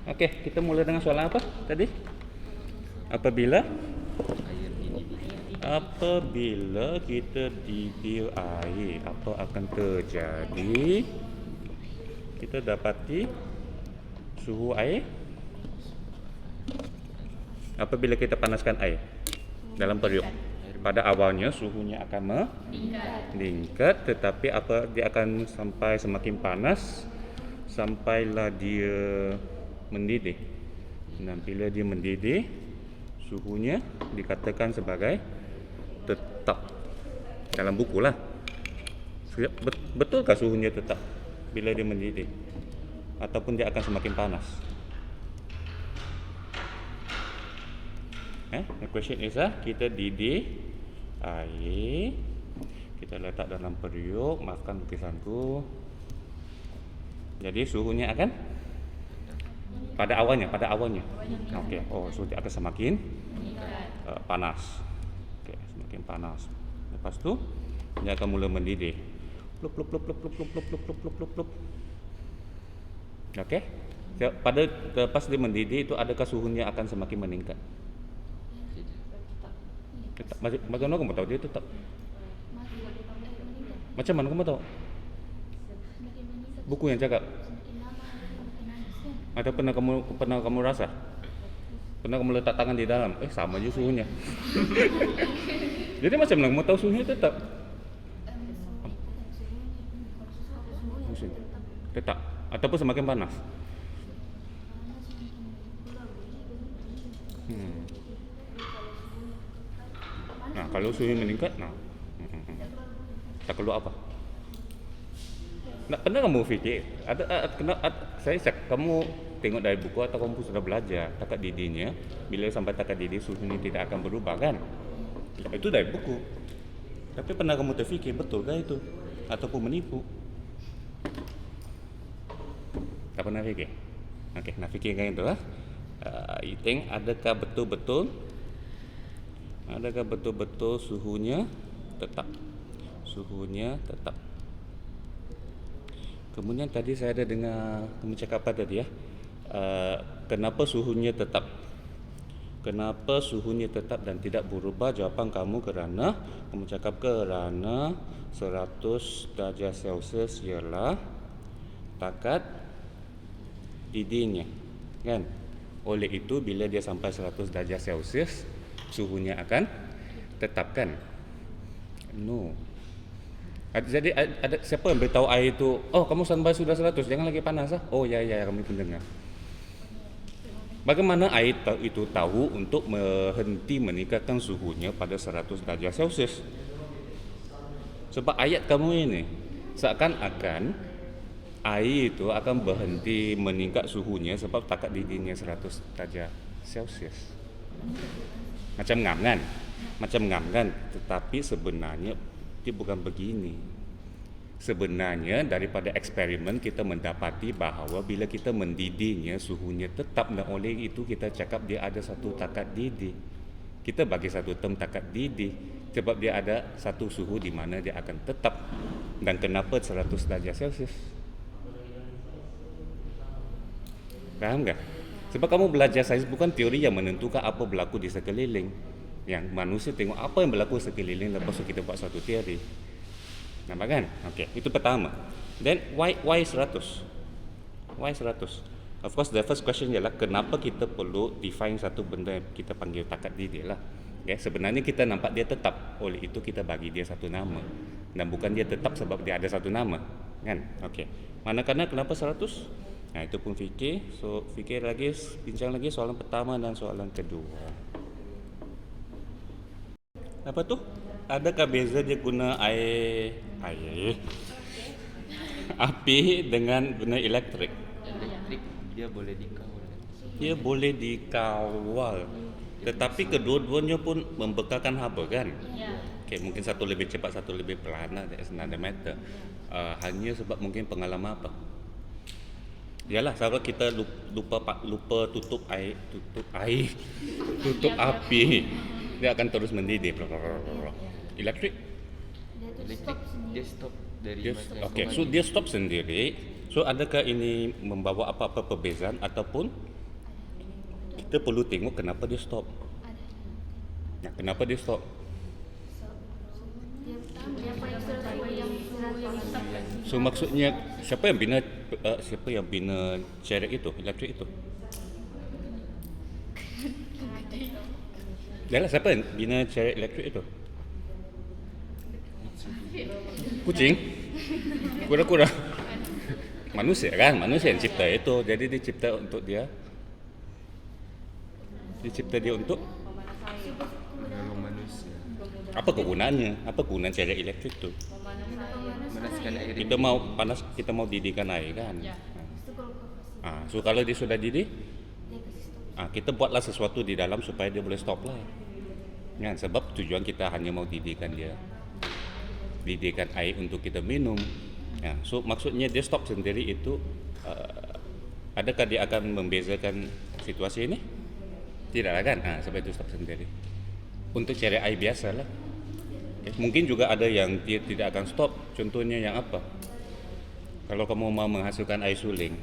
Okey, kita mula dengan soalan apa tadi? Apabila apabila kita didih air, apa akan terjadi? Kita dapati suhu air apabila kita panaskan air dalam periuk. Pada awalnya suhunya akan meningkat, tetapi apa dia akan sampai semakin panas sampailah dia mendidih. Dan bila dia mendidih, suhunya dikatakan sebagai tetap dalam buku lah. Betulkah suhunya tetap bila dia mendidih? Ataupun dia akan semakin panas? The question is kita didih air, kita letak dalam periuk, maafkan lukisanku. Jadi suhunya akan pada awalnya. Okey. So dia akan semakin panas. Okey, semakin panas. Lepas tu dia akan mula mendidih. Plup plup plup plup plup plup plup plup plup plup plup. Okey. Pada lepas dia mendidih itu, adakah suhunya akan semakin meningkat? Tetap. Bagaimana kamu tahu dia tetap? Macam mana kamu tahu? Buku yang cakap. Atau pernah kamu rasa? Pernah kamu letak tangan di dalam? Sama je suhunya. Jadi macam mana kamu tahu suhunya tetap? Tetap. Ataupun semakin panas? Nah, kalau suhu meningkat, tak keluar apa? Nak pernah kamu fikir? Saya cakap kamu tengok dari buku atau kamu sudah belajar takat didihnya, bila sampai takat didih suhunya tidak akan berubah kan? Itu dari buku. Tapi pernah kamu terfikir betulkah itu? Ataupun menipu? Tak pernah fikir? Okey, nak fikirkan itu lah. You think adakah betul-betul suhunya tetap? Suhunya tetap. Kemudian tadi saya ada dengar kamu cakap apa tadi ya? Kenapa suhunya tetap? Kenapa suhunya tetap dan tidak berubah? Jawapan kamu kerana kamu cakap kerana 100 darjah Celsius ialah takat didihnya, kan? Oleh itu bila dia sampai 100 darjah Celsius, suhunya akan tetapkan. No. Jadi ada siapa yang beritahu air itu, kamu sampai sudah 100, jangan lagi panas ah. Ya kami pun dengar. Bagaimana air itu tahu untuk berhenti meningkatkan suhunya pada 100 darjah Celsius? Sebab ayat kamu ini seakan-akan air itu akan berhenti meningkat suhunya sebab takat didihnya 100 darjah Celsius. Macam ngam kan? Tetapi sebenarnya dia bukan begini. Sebenarnya daripada eksperimen kita mendapati bahawa bila kita mendidihnya suhunya tetap, dan oleh itu kita cakap dia ada satu takat didih. Kita bagi satu term takat didih sebab dia ada satu suhu di mana dia akan tetap. Dan kenapa 100 darjah Celsius? Faham tak? Sebab kamu belajar sains bukan teori yang menentukan apa berlaku di sekeliling. Yang manusia tengok apa yang berlaku sekeliling, lepas tu kita buat satu teori. Nampak kan? Okey, itu pertama. Then why 100? Why 100? Of course the first question ialah kenapa kita perlu define satu benda yang kita panggil takat didih lah. Okay? Sebenarnya kita nampak dia tetap, oleh itu kita bagi dia satu nama. Dan bukan dia tetap sebab dia ada satu nama, kan? Okey. Manakala kenapa 100? Nah, itu pun fikir. So fikir lagi, bincang lagi soalan pertama dan soalan kedua. Apa tu? Adakah beza dia guna air api dengan guna elektrik? Dia boleh dikawal. Dia boleh dikawal. Tetapi kedua-duanya pun membekalkan haba kan? Okay, mungkin satu lebih cepat, satu lebih perlahan. That's another matter. Hanya sebab mungkin pengalaman apa? Yalah, kalau kita lupa tutup api, dia akan terus mendidih. Elektrik? Dia stop dari so dia stop sendiri. So adakah ini membawa apa-apa perbezaan ataupun Kita perlu tengok kenapa dia stop. Nah, kenapa dia stop? So maksudnya siapa yang bina cherek itu, elektrik itu? Yalah, siapa yang bina cherek elektrik itu? Kucing? Kura-kura? Manusia kan, manusia yang cipta itu. Jadi dicipta untuk dia. Dicipta dia untuk Menolong manusia. apa kegunaannya? Apa kegunaan cherek elektrik itu? Memanaskan air. Kita mau panas, kita mau didihkan air kan? So kalau dia sudah didih, kita buatlah sesuatu di dalam supaya dia boleh stop lah. Kan? Sebab tujuan kita hanya mau didihkan dia, didihkan air untuk kita minum. So maksudnya dia stop sendiri itu, adakah dia akan membezakan situasi ini? Tidak lah kan? Sebab itu stop sendiri. Untuk cherek air biasa lah. Mungkin juga ada yang dia tidak akan stop. Contohnya yang apa? Kalau kamu mau menghasilkan air suling,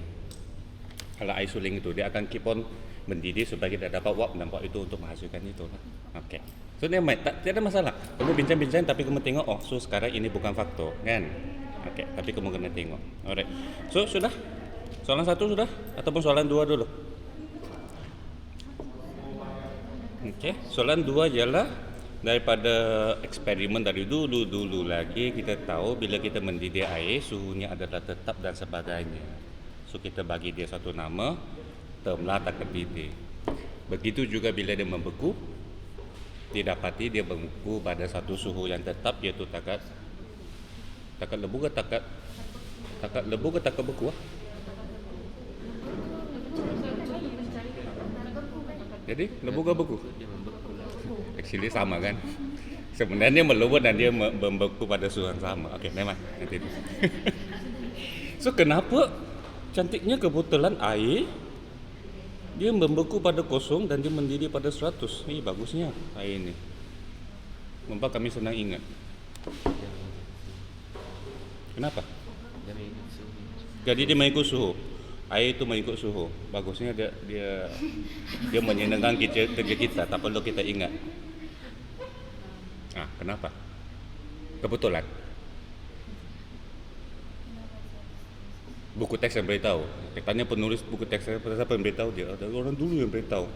kalau air suling itu dia akan keep on mendidih supaya kita dapat uap dan uap itu untuk menghasilkan itu lah. Oke. So tidak ada masalah. Kamu bincang-bincang tapi kamu tengok, so sekarang ini bukan faktor kan? Oke. Tapi kamu kena tengok. Alright. So sudah? Soalan 1 sudah? Ataupun soalan 2 dulu? Oke. Soalan 2 ialah daripada eksperimen dari dulu lagi kita tahu bila kita mendidih air suhunya adalah tetap dan sebagainya. So kita bagi dia satu nama, termlah takat didih. Begitu juga bila dia membeku, didapati dia membeku pada satu suhu yang tetap, iaitu takat lebu ke takat beku. Jadi lebu ke beku? Dia membeku lah. Actually sama kan? Sebenarnya melebu dan dia membeku pada suhu yang sama. Okey, memang nanti. So kenapa cantiknya kebetulan air dia membeku pada kosong dan dia mendidih pada 100. Ini bagusnya air ini. Memang kami senang ingat. Kenapa? Dia mengikut suhu. Jadi dia mengikut suhu. Air itu mengikut suhu. Bagusnya dia menyenangkan kerja kita. Tak perlu kita ingat. Kenapa? Kebetulan. Buku teks yang beritahu. Tanya penulis buku teks siapa yang beritahu dia? Ada orang dulu yang beritahu.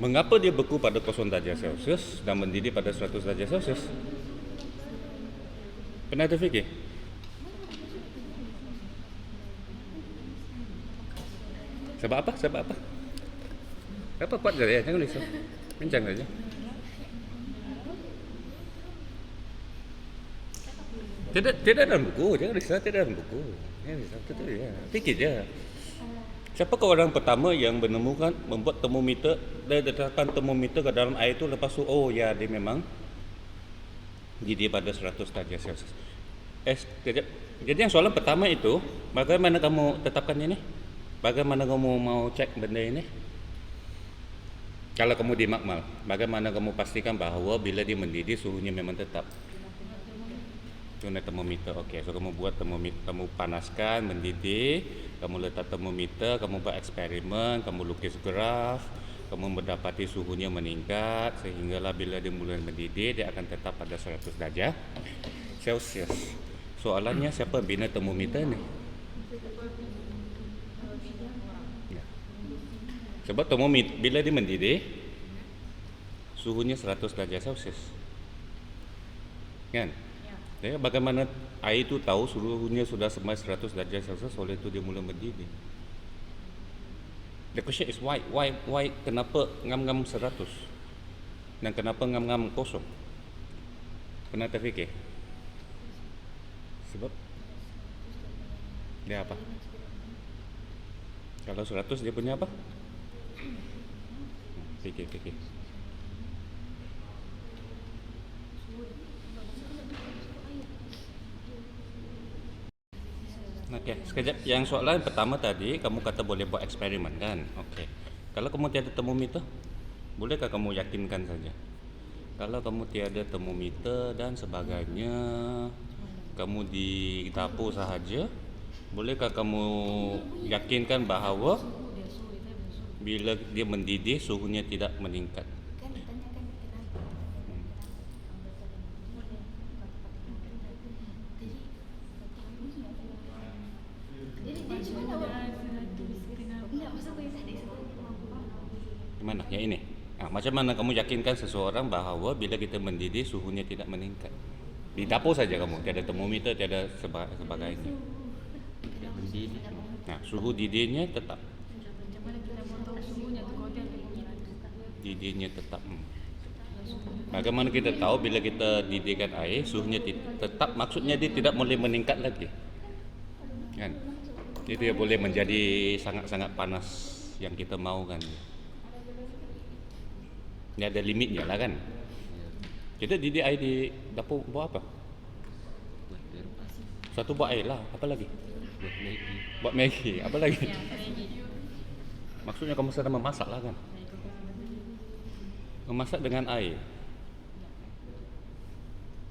Mengapa dia beku pada 0 darjah Celsius dan mendidih pada 100 darjah Celsius? Pernah terfikir? Sebab apa? Apa kuat saja, jangan risau. Bincang saja. Tidak dalam buku, jangan risau, tidak dalam buku. Jangan risau, itu ya. Fikir je. Siapakah orang pertama yang membuat termometer dan letakkan termometer ke dalam air itu lepas tu dia memang didih pada 100 darjah Celsius. Jadi yang soalan pertama itu, bagaimana kamu tetapkan ini? Bagaimana kamu mau cek benda ini? Kalau kamu di makmal, bagaimana kamu pastikan bahawa bila dia mendidih suhunya memang tetap? Guna termometer. Okey, so kamu buat termometer, kamu panaskan, mendidih, kamu letak termometer, kamu buat eksperimen, kamu lukis graf, kamu mendapati suhunya meningkat sehinggalah bila dia mulai mendidih dia akan tetap pada 100 darjah Celsius. Soalannya siapa bina termometer ni? Sebab termometer bila dia mendidih suhunya 100 darjah Celsius. Kan? Jadi bagaimana air itu tahu suhunya sudah sampai 100 darjah Celsius, oleh itu dia mula mendidih. The question is why kenapa ngam-ngam 100 dan kenapa ngam-ngam kosong? Pernah terfikir? Sebab dia apa? Kalau 100 dia punya apa? Fikir. Okey, sekejap. Yang soalan pertama tadi, kamu kata boleh buat eksperimen kan? Okey. Kalau kamu tiada termometer, bolehkah kamu yakinkan saja? Kalau kamu tiada termometer dan sebagainya, kamu di dapur sahaja, Bolehkah kamu yakinkan bahawa bila dia mendidih suhunya tidak meningkat? Kan ditanyakan kenapa. Jadi cuma nak enggak masuk ke tadi sebelum. Gimana? Yang ini. Macam mana kamu yakinkan seseorang bahawa bila kita mendidih suhunya tidak meningkat? Di dapur saja kamu, tiada termometer, tiada sebagainya. Tidak mendidih. Nah, suhu didihnya tetap. Macam mana kita mau tahu suhunya tu kalau dia ada begitu? Didihnya tetap. Bagaimana kita tahu bila kita didihkan air suhunya tetap, maksudnya dia tidak boleh meningkat lagi. Kan? Itu ya boleh menjadi sangat-sangat panas yang kita mau kan. Ini ada limitnya lah kan. Kita didih air di dapur buat apa? Buat terpas. Satu buat air lah, apa lagi? Buat Maggi. Buat Maggi, apa lagi? Ya, Maggi. Maksudnya kamu sedang memasak lah kan? Memasak dengan air.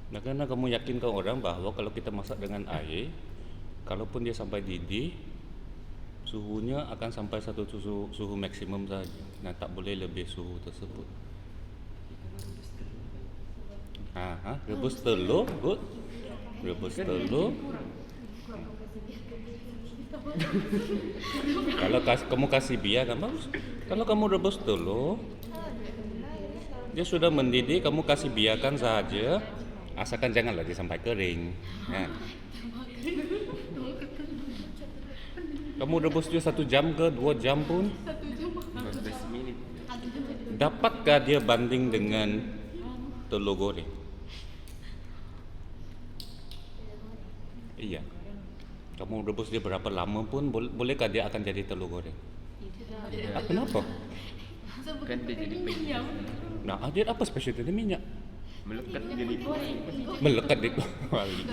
Nah, karena kamu yakinkan orang bahawa kalau kita masak dengan air, kalaupun dia sampai didih, suhunya akan sampai satu suhu maksimum saja. Nah, tak boleh lebih suhu tersebut. Rebus telur, good. Rebus telur. Kalau kamu kasih biar kan bagus. Kalau kamu rebus telur, dia sudah mendidih, kamu kasih biarkan saja. Asalkan janganlah dia sampai kering. Kan? Kamu rebus dia 1 jam ke 2 jam pun, 15 minit. dapatkah dia banding dengan telur goreng? Iya. Kamu rebus dia berapa lama pun bolehkah dia akan jadi telur goreng? Kenapa? Kan dia jadi penyam. Nah, dia apa spesial dia minyak? Melekat jadi Melekat di kuali.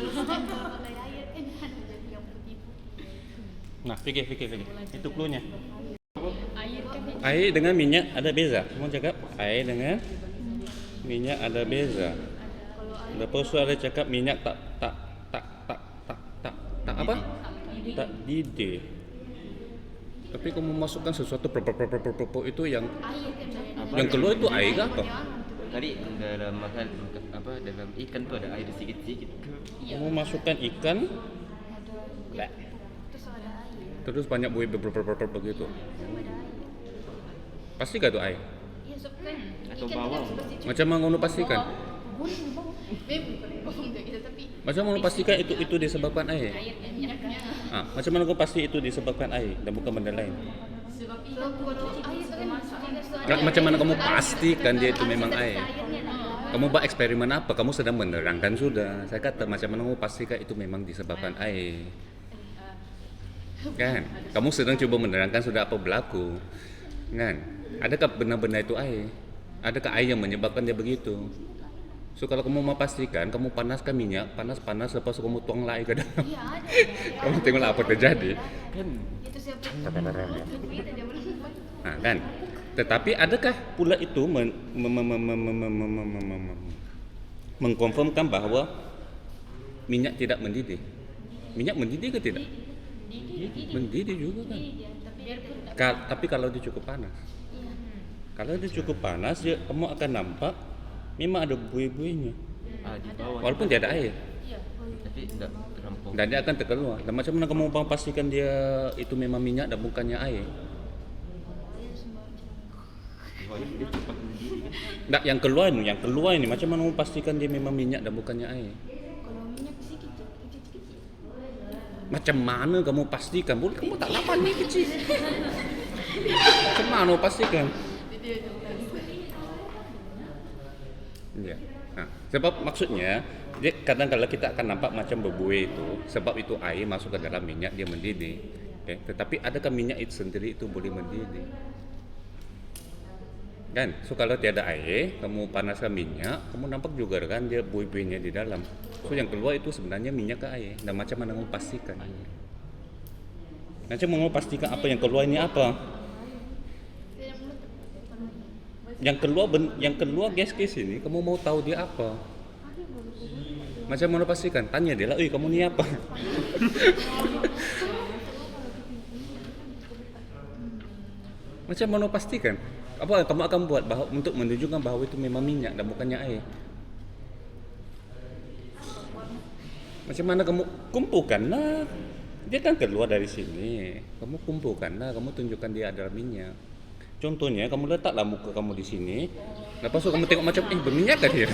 Nah, fikir. Itu cluenya. Air kan dia Air dengan minyak ada beza. Kamu cakap air dengan minyak ada beza. Lepas tu ada cakap minyak tak apa? Tak didih. Tapi kamu masukkan sesuatu itu yang keluar itu air ke apa? Tadi dalam makan dalam ikan tu ada air sedikit-sedikit. Kamu masukkan ikan, terus banyak buih begitu. Pastikan itu air. Atau bawang. Macam mana kamu pastikan? Macam mana pastikan itu disebabkan air? Macam mana kau pasti itu disebabkan air dan bukan benda lain? Macam mana kamu pastikan dia itu memang air? Kamu buat eksperimen apa? Kamu sedang menerangkan sudah. Saya kata macam mana kamu pastikan itu memang disebabkan air? Kan? Kamu sedang cuba menerangkan sudah apa berlaku. Kan? Adakah benar-benar itu air? Adakah air yang menyebabkan dia begitu? So kalau kamu mau pastikan, kamu panaskan minyak, panas, lepas tu kamu tuang air ke dalam. Kamu tengoklah apa terjadi. Kan? Tetapi adakah pula itu mengkonfirmkan bahawa minyak tidak mendidih? Minyak mendidih ke tidak? Mendidih juga kan? Tapi kalau dia cukup panas. Kalau dia cukup panas, kamu akan nampak memang ada buih-buihnya. Di bawah. Walaupun dia ada air. Tapi tidak terampung. Dan dia akan terkeluar. Dan macam mana kamu mau pastikan dia itu memang minyak dan bukannya air? Dia cepat mendidih kan? Tak, yang keluar ini macam mana kamu pastikan dia memang minyak dan bukannya air? Kalau minyak kecil-kecil. Macam mana kamu pastikan? Boleh kamu tak lapan ni kecil. Macam mana kamu pastikan? Ya. Sebab maksudnya dia kadang-kadang kita akan nampak macam berbuih itu sebab itu air masuk ke dalam minyak dia mendidih. Okay. Tetapi adakah minyak itu sendiri itu boleh mendidih? Kan? So kalau tiada air, kamu panaskan minyak, kamu nampak juga kan dia buih-buihnya di dalam. So yang keluar itu sebenarnya minyak ke air. Dan macam mana kamu pastikan? Macam mana kamu pastikan apa yang keluar ini apa? Yang keluar gas ini, kamu mau tahu dia apa? Macam mana pastikan? Tanya dia lah, kamu ni apa? Macam mana pastikan? Apa kamu akan buat bahwa, untuk menunjukkan bahawa itu memang minyak dan bukannya air? Macam mana kamu kumpulkanlah? Dia kan keluar dari sini. Kamu kumpulkanlah, kamu tunjukkan dia adalah minyak. Contohnya kamu letaklah muka kamu di sini. Lepas tu kamu tengok macam berminyak kan dia?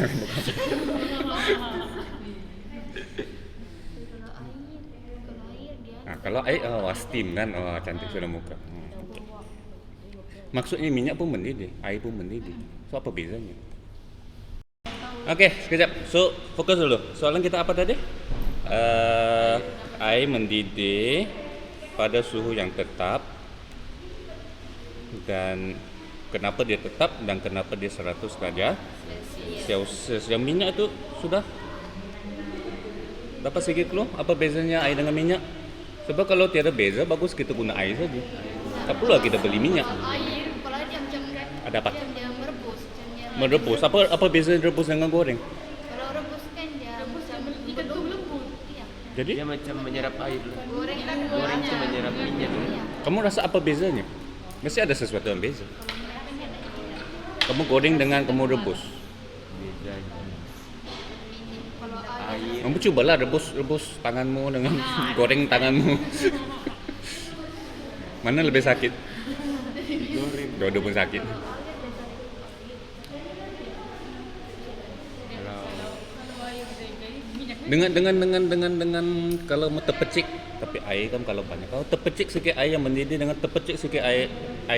Kalau air steam kan, cantik sudah muka. Okay. Maksudnya minyak pun mendidih, air pun mendidih. So apa bezanya? Okey, sekejap. So fokus dulu. Soalan kita apa tadi? Air mendidih pada suhu yang tetap, dan kenapa dia tetap dan kenapa dia 100 darjah Celsius. Yang minyak tu sudah dapat sikit clue apa bezanya air dengan minyak? Sebab kalau tiada beza, bagus kita guna air saja. Tak perlulah kita beli minyak. Air, kalau dia macam Ada apa? dia merebus, macam dia Merebus. Apa beza rebus dengan goreng? Kalau rebus kan dia macam Ikan tu lembut. Iya. Jadi Dia macam menyerap air lah. Goreng kan Goreng tu menyerap minyak tu. Iya. kamu rasa apa bezanya? Mesti ada sesuatu yang beza. Kamu goreng dengan kamu rebus. Bezanya. Kalau Air. Kamu cubalah rebus tanganmu dengan goreng tanganmu. Mana lebih sakit? Goreng. Dua-dua pun sakit. Kalau Dengan kalau mau terpecik, tapi air kan kalau banyak. Kalau terpecik sikit air yang mendidih dengan terpecik sikit air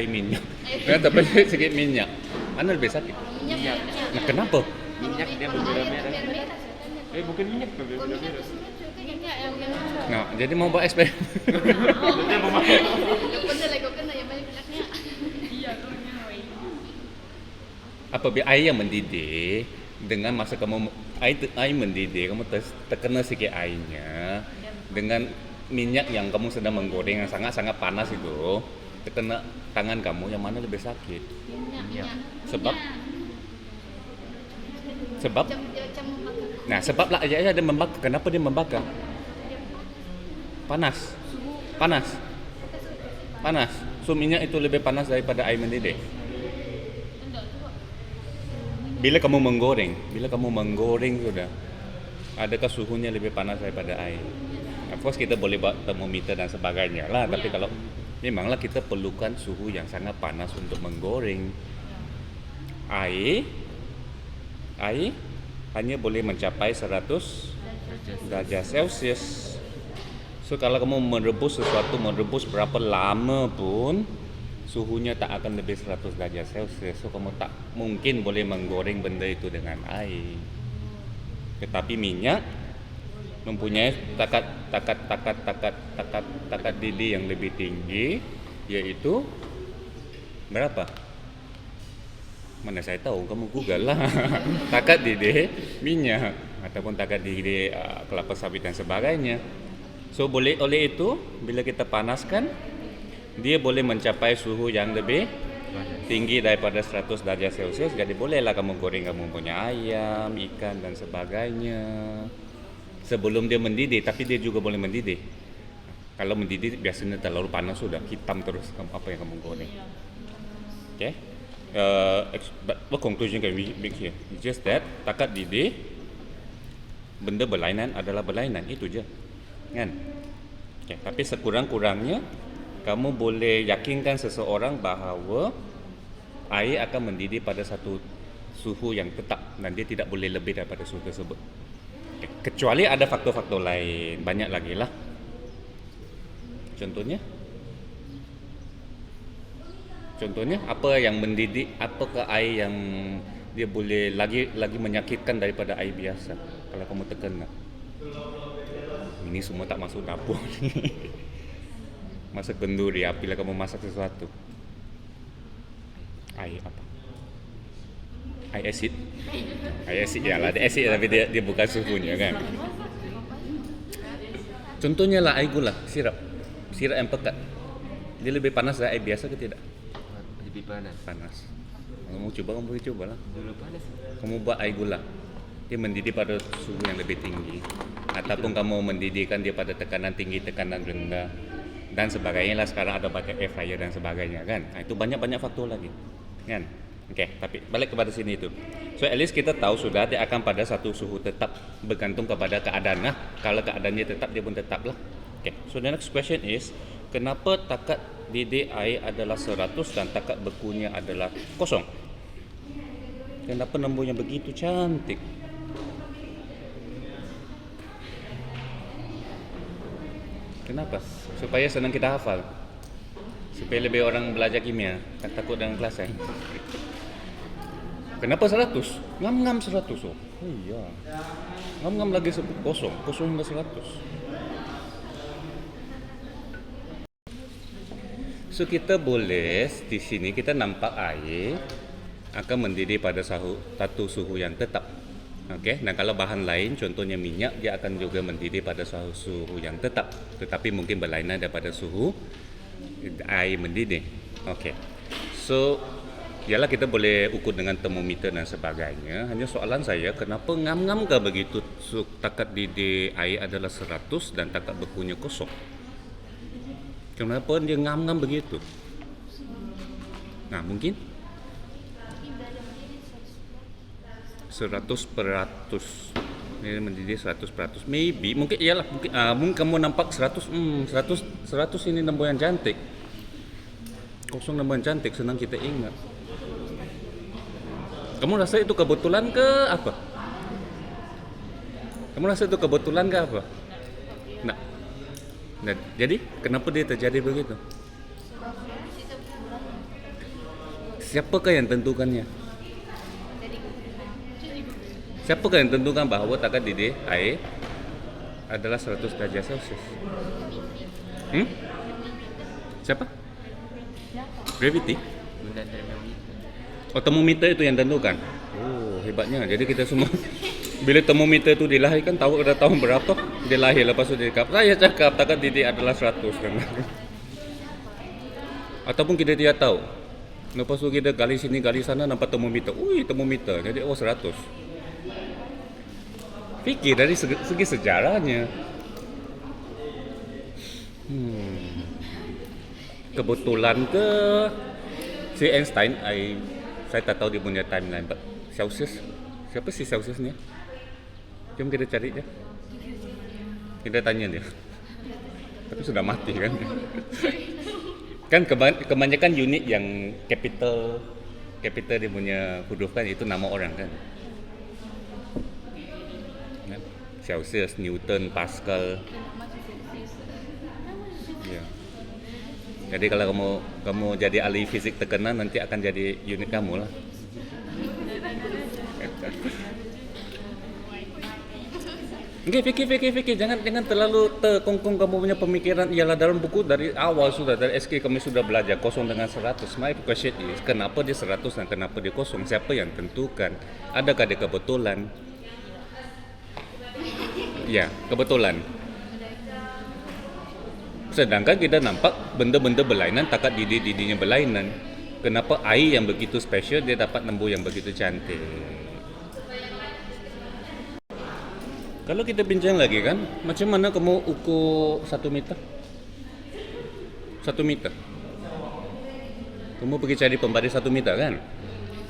minyak. Dengan terpecik sikit minyak. Mana lebih sakit? minyak. Nah, kenapa? minyak dia berbeda merah. Bukan minyak tu berbeda merah. Minyak yang Nah, jadi mau buat eksperimen. yang benar lagi kau kena yang banyak minyaknya. Iya, kau nyawa. Apabila air yang mendidih dengan masa kamu air mendidih, kamu terkena sikit airnya dengan minyak yang kamu sedang menggoreng yang sangat-sangat panas itu, terkena tangan kamu, yang mana lebih sakit? Minyak. Sebab Macam membakar. nah sebablah air ada membakar. Kenapa dia membakar? Panas. So minyak itu lebih panas daripada air mendidih. Bila kamu menggoreng sudah, adakah suhunya lebih panas daripada air? Of course kita boleh buat termometer dan sebagainya lah, tapi kalau memanglah kita perlukan suhu yang sangat panas untuk menggoreng. Air hanya boleh mencapai 100 darjah Celsius. So kalau kamu merebus berapa lama pun suhunya tak akan lebih 100 darjah Celsius. So kamu tak mungkin boleh menggoreng benda itu dengan air. Tetapi minyak mempunyai takat didih yang lebih tinggi, iaitu berapa? Mana saya tahu, kamu Google lah. Takat didih minyak ataupun takat didih kelapa sawit dan sebagainya. So oleh itu bila kita panaskan, dia boleh mencapai suhu yang lebih tinggi daripada 100 darjah Celsius. Jadi bolehlah kamu goreng kamu punya ayam, ikan dan sebagainya sebelum dia mendidih. Tapi dia juga boleh mendidih. Kalau mendidih biasanya terlalu panas sudah hitam terus apa yang kamu goreng. Okay. What conclusion can we make here? It's just that takat didih, benda berlainan adalah berlainan, itu je kan. Okay. Tapi sekurang-kurangnya kamu boleh yakinkan seseorang bahawa air akan mendidih pada satu suhu yang tetap dan dia tidak boleh lebih daripada suhu tersebut. Okay. Kecuali ada faktor-faktor lain, banyak lagi lah. Contohnya apa yang mendidih, apakah air yang dia boleh lagi menyakitkan daripada air biasa kalau kamu terkena. Ini semua tak masuk dapur ni. Masak kenduri, apabila kamu masak sesuatu. Air apa? Air asid. Air asid ya lah, ada asid tapi dia bukan suhunya kan. Contohnya lah air gula, sirap yang pekat. Dia lebih panas dari air biasa ke tidak? lebih panas. Kamu boleh coba lah. Dulu panas. Kamu buat air gula, dia mendidih pada suhu yang lebih tinggi. ataupun kamu mendidihkan dia pada tekanan tinggi, tekanan rendah dan sebagainya lah. Sekarang ada pakai air fryer dan sebagainya kan. Itu banyak-banyak faktor lagi kan. Okey, tapi balik kepada sini itu. So at least kita tahu sudah dia akan pada satu suhu tetap bergantung kepada keadaan lah. Kalau keadaannya tetap, dia pun tetap lah. Okay, so the next question is, kenapa takat didih air adalah 100 dan takat bekunya adalah kosong? Kenapa nombornya begitu cantik? Kenapa? Supaya senang kita hafal. Supaya lebih orang belajar kimia, tak takut dalam kelas kan. Kenapa 100? Ngam-ngam 100. Oh iya. Ngam-ngam lagi kosong. Kosong hingga 100. So kita boleh di sini kita nampak air akan mendidih pada satu suhu yang tetap. Okey, dan kalau bahan lain contohnya minyak, dia akan juga mendidih pada suhu yang tetap, tetapi mungkin berlainan daripada suhu air mendidih. Okey. So ialah kita boleh ukur dengan termometer dan sebagainya. Hanya soalan saya, kenapa ngam-ngam ke begitu takat didih air adalah 100 dan takat bekunya kosong? Kenapa dia ngam-ngam begitu? Nah, mungkin 100%. Ini mendidih 100%. Maybe, mungkin iyalah, mungkin kamu nampak 100, 100 ini nombor yang cantik. Kosong nombor yang cantik, senang kita ingat. Kamu rasa itu kebetulan ke apa? Kamu rasa itu kebetulan ke apa? Nah, jadi kenapa dia terjadi begitu? Siapakah yang tentukannya? Siapakah yang tentukan bahawa takat didih air adalah 100 darjah Celsius? Siapa? Gravity? Guna termometer. Oh, termometer itu yang tentukan. Oh, hebatnya. Jadi kita semua bila termometer itu dilahirkan tahu dah tahun berapa dia lahir, lepas itu dia cakap, saya cakap takat didih adalah 100 kan. Ataupun kita tidak tahu. Lepas itu kita gali sini gali sana nampak termometer. Ui, termometer. Jadi 100. Fikir dari segi sejarahnya. Kebetulan ke si Einstein, saya tak tahu dia punya timeline, but Celsius, siapa sih Celsius ni? Jom kita cari dia. Kita tanya dia. Tapi sudah mati kan? Kan kebanyakan unit yang capital dia punya huruf kan itu nama orang kan? Celsius, Newton, Pascal. Ya. Jadi kalau kamu jadi ahli fizik terkenal nanti akan jadi unit kamu lah. Okay, fikir. Jangan terlalu terkongkong kamu punya pemikiran. Ialah dalam buku dari awal sudah, dari SK kami sudah belajar kosong dengan 100. My question is, kenapa dia 100 dan kenapa dia kosong? Siapa yang tentukan? Adakah dia kebetulan? Ya, kebetulan. Sedangkan kita nampak benda-benda berlainan, takat didih-didihnya berlainan. Kenapa air yang begitu special dia dapat nombor yang begitu cantik? Kalau kita bincang lagi kan, macam mana kamu ukur 1 meter? 1 meter. Kamu pergi cari pembaris 1 meter kan?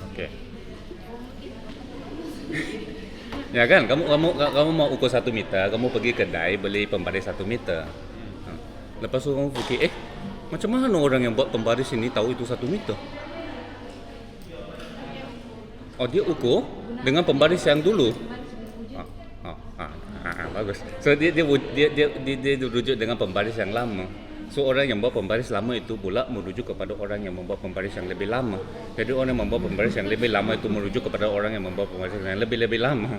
Okey. Ya kan, kamu mau ukur 1 meter, kamu pergi kedai beli pembaris 1 meter. Lepas tu kamu fikir, macam mana orang yang buat pembaris ini tahu itu 1 meter? Oh, dia ukur dengan pembaris yang dulu. Bagus. So dia rujuk dengan pembaris yang lama. So orang yang membuat pembaris lama itu pula merujuk kepada orang yang membuat pembaris yang lebih lama. Jadi orang yang membuat pembaris yang lebih lama itu merujuk kepada orang yang membuat pembaris yang lebih lama.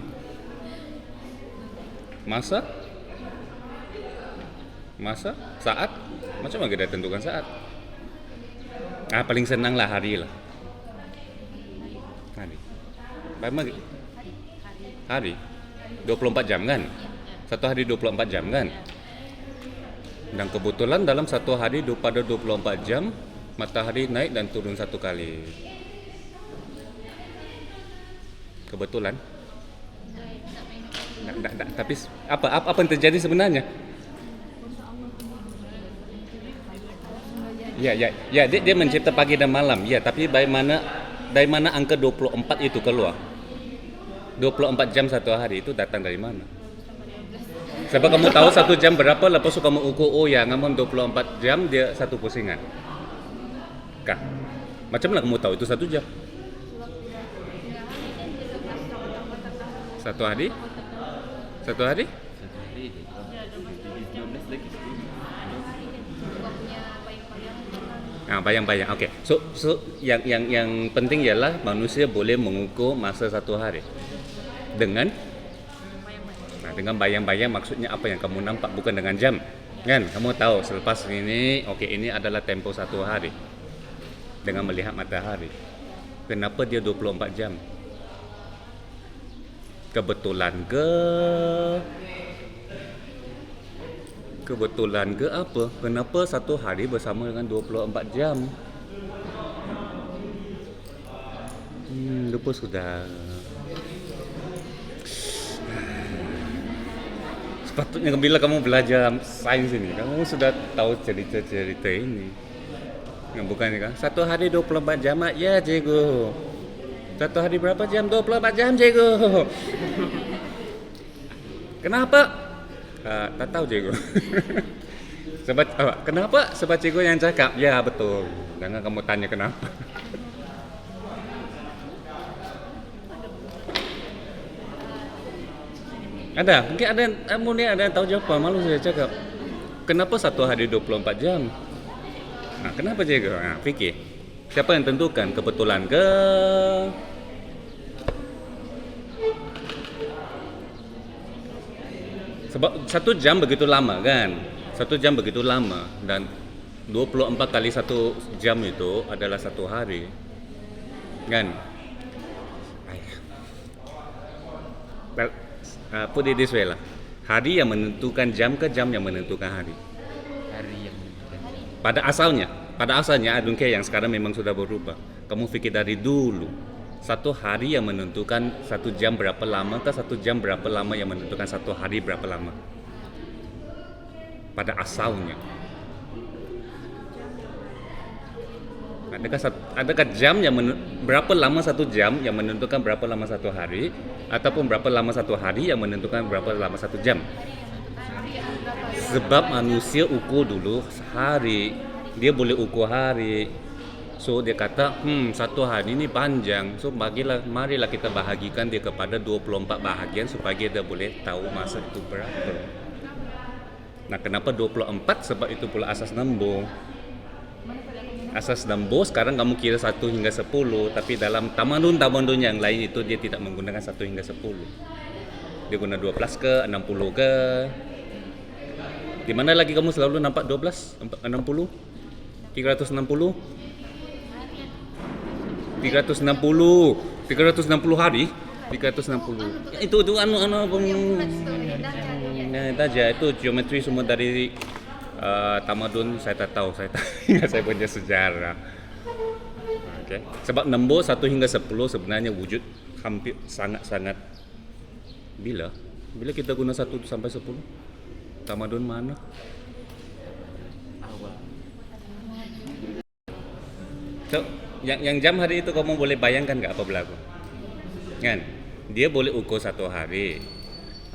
Masa? Saat? Macam mana kita tentukan saat? Paling senang lah hari lah. Hari? 24 jam kan? Satu hari 24 jam kan? Dan kebetulan dalam satu hari pada 24 jam matahari naik dan turun 1 kali. Kebetulan? Tapi apa yang terjadi sebenarnya? Ya, dia mencipta pagi dan malam. Ya, tapi dari mana angka 24 itu keluar? 24 jam satu hari itu datang dari mana? Sebab kamu tahu 1 jam berapa, lepas itu kamu ukur, oh ya, ngamun 24 jam dia satu pusingan. Kah? Macam mana kamu tahu itu 1 jam? Satu hari? Satu hari dia 12 lagi 10. Nah, bayang-bayang. Oke. So yang penting ialah manusia boleh mengukur masa satu hari dengan bayang-bayang. Maksudnya apa yang kamu nampak, bukan dengan jam. Kan? Kamu tahu selepas ini, ini adalah tempo satu hari dengan melihat matahari. Kenapa dia 24 jam? Kebetulan ke apa? Kenapa satu hari bersama dengan 24 jam? Lupa sudah. Sepatutnya bila kamu belajar sains ini, kamu sudah tahu cerita-cerita ini. Bukan kan? Satu hari 24 jam, ya cikgu. Satu hari berapa jam? 24 jam cikgu. Kenapa? Tak tahu cikgu. Sebab kenapa? Sebab cikgu yang cakap. Ya betul. Jangan kamu tanya kenapa. Mungkin ada yang tahu jawapan. Malu saya cakap. Kenapa satu hari 24 jam? Kenapa cikgu? Fikir. Siapa yang tentukan? Kebetulan ke? Sebab 1 jam begitu lama kan? 1 jam begitu lama dan 24 kali 1 jam itu adalah 1 hari. Kan? Well, put it this way lah. Hari yang menentukan jam ke jam yang menentukan hari? Hari yang menentukan jam. Pada asalnya I don't care yang sekarang memang sudah berubah. Kamu fikir dari dulu. 1 hari yang menentukan 1 jam berapa lama ke 1 jam berapa lama yang menentukan 1 hari berapa lama? Pada asalnya. Adakah jam yang berapa lama 1 jam yang menentukan berapa lama 1 hari, ataupun berapa lama 1 hari yang menentukan berapa lama 1 jam? Sebab manusia ukur dulu sehari, dia boleh ukur hari. So dia kata, 1 hari ini panjang. So marilah kita bahagikan dia kepada 24 bahagian supaya dia boleh tahu masa itu berapa. Kenapa 24? Sebab itu pula asas nombor. Asas nombor sekarang kamu kira 1 hingga 10, tapi dalam tamadun yang lain itu dia tidak menggunakan 1 hingga 10. Dia guna 12 ke, 60 ke. Di mana lagi kamu selalu nampak 12, 60, 360? 360 hari, 360. Itu itu geometri semua dari tamadun saya tak tahu, saya punya sejarah. Okay. Sebab nombor 1 hingga 10 sebenarnya wujud hampir sangat-sangat bila kita guna 1 sampai 10? Tamadun mana? Awal. So, yang jam hari itu kamu boleh bayangkan nggak apa berlaku? Kan? Dia boleh ukur 1 hari.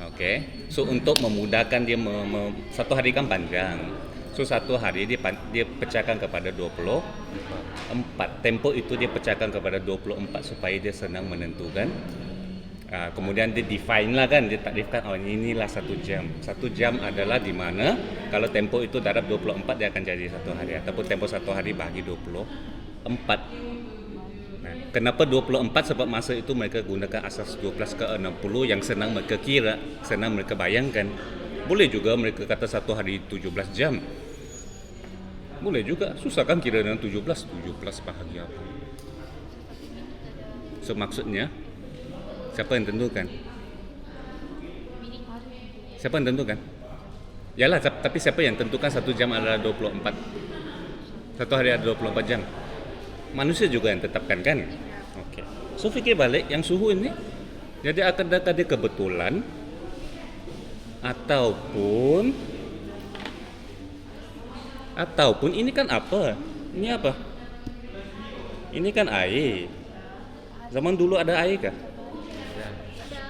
Oke. So untuk memudahkan dia 1 hari kan panjang. So 1 hari dia pecahkan kepada 24. Tempo itu dia pecahkan kepada 24 supaya dia senang menentukan. Kemudian dia define lah kan, dia takrifkan inilah 1 jam. 1 jam adalah di mana kalau tempo itu darab 24 dia akan jadi 1 hari, ataupun tempo 1 hari bagi 24. Kenapa 24? Sebab masa itu mereka gunakan asas 12 ke 60 yang senang mereka kira, senang mereka bayangkan. Boleh juga mereka kata 1 hari 17 jam. Boleh juga, susah kan kira dengan 17 bahagia apa. So maksudnya siapa yang tentukan? Siapa yang tentukan? Yalah, tapi siapa yang tentukan 1 jam adalah 24? 1 hari ada 24 jam. Manusia juga yang tetapkan kan? Okey. So fikir balik yang suhu ini, jadi akan dia kebetulan Ataupun ini kan apa? Ini apa? Ini kan air. Zaman dulu ada air kah?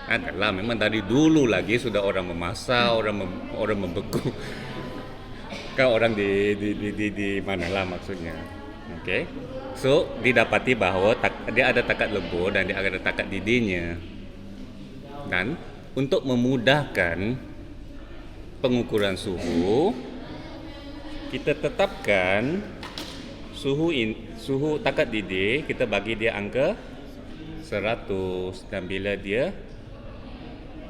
Adalah, memang dari dulu lagi sudah orang memasak, orang membeku. Kan orang di mana lah maksudnya. Oke. So, didapati bahwa dia ada takat lebur dan dia ada takat didihnya. Dan untuk memudahkan pengukuran suhu, kita tetapkan suhu takat didih, kita bagi dia angka 100, dan bila dia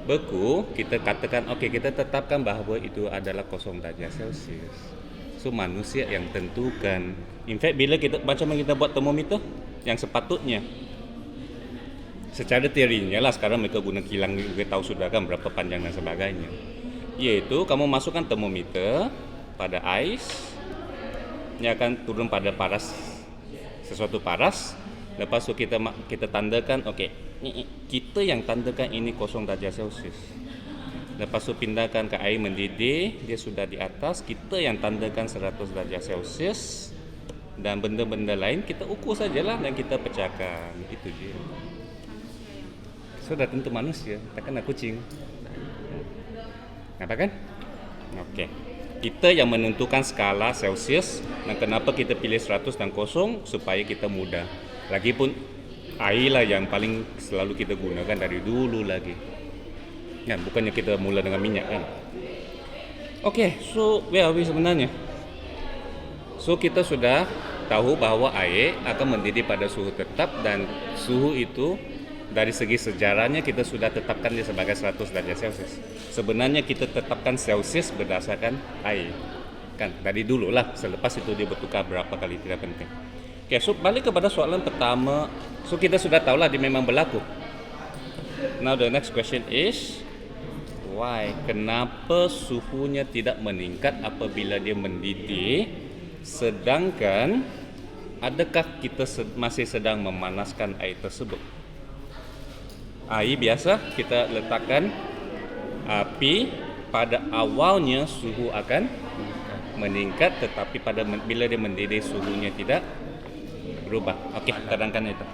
beku, kita katakan okey, kita tetapkan bahawa itu adalah 0 darjah Celsius. So manusia yang tentukan. In fact, bila macam kita buat termometer yang sepatutnya, secara teorinya lah, sekarang mereka guna kilang, mereka tahu sudah kan berapa panjang dan sebagainya. Iaitu kamu masukkan termometer pada ais, dia akan turun pada sesuatu paras. Lepas tu kita tandakan, okey, kita yang tandakan ini 0 darjah Celsius. Lepas tu pindahkan ke air mendidih, dia sudah di atas, kita yang tandakan 100 darjah Celsius. Dan benda-benda lain kita ukur sajalah dan kita pecahkan. Itu je. So dah tentu manusia, takkanlah kucing. Apa kan? Okey. Kita yang menentukan skala Celsius, dan kenapa kita pilih 100 dan 0 supaya kita mudah. Lagipun air lah yang paling selalu kita gunakan dari dulu lagi. Kan, bukannya kita mula dengan minyak kan. Okey, so where are we sebenarnya? So kita sudah tahu bahawa air akan mendidih pada suhu tetap, dan suhu itu dari segi sejarahnya kita sudah tetapkan dia sebagai 100 darjah Celsius. Sebenarnya kita tetapkan Celsius berdasarkan air. Kan dari dulu lah, selepas itu dia bertukar berapa kali tidak penting. Okay, so balik kepada soalan pertama. So kita sudah tahulah dia memang berlaku. Now the next question is why? Kenapa suhunya tidak meningkat apabila dia mendidih, sedangkan adakah kita masih sedang memanaskan air tersebut? Air biasa kita letakkan api, pada awalnya suhu akan meningkat, tetapi bila dia mendidih suhunya tidak berubah. Okey, cadangkan itu.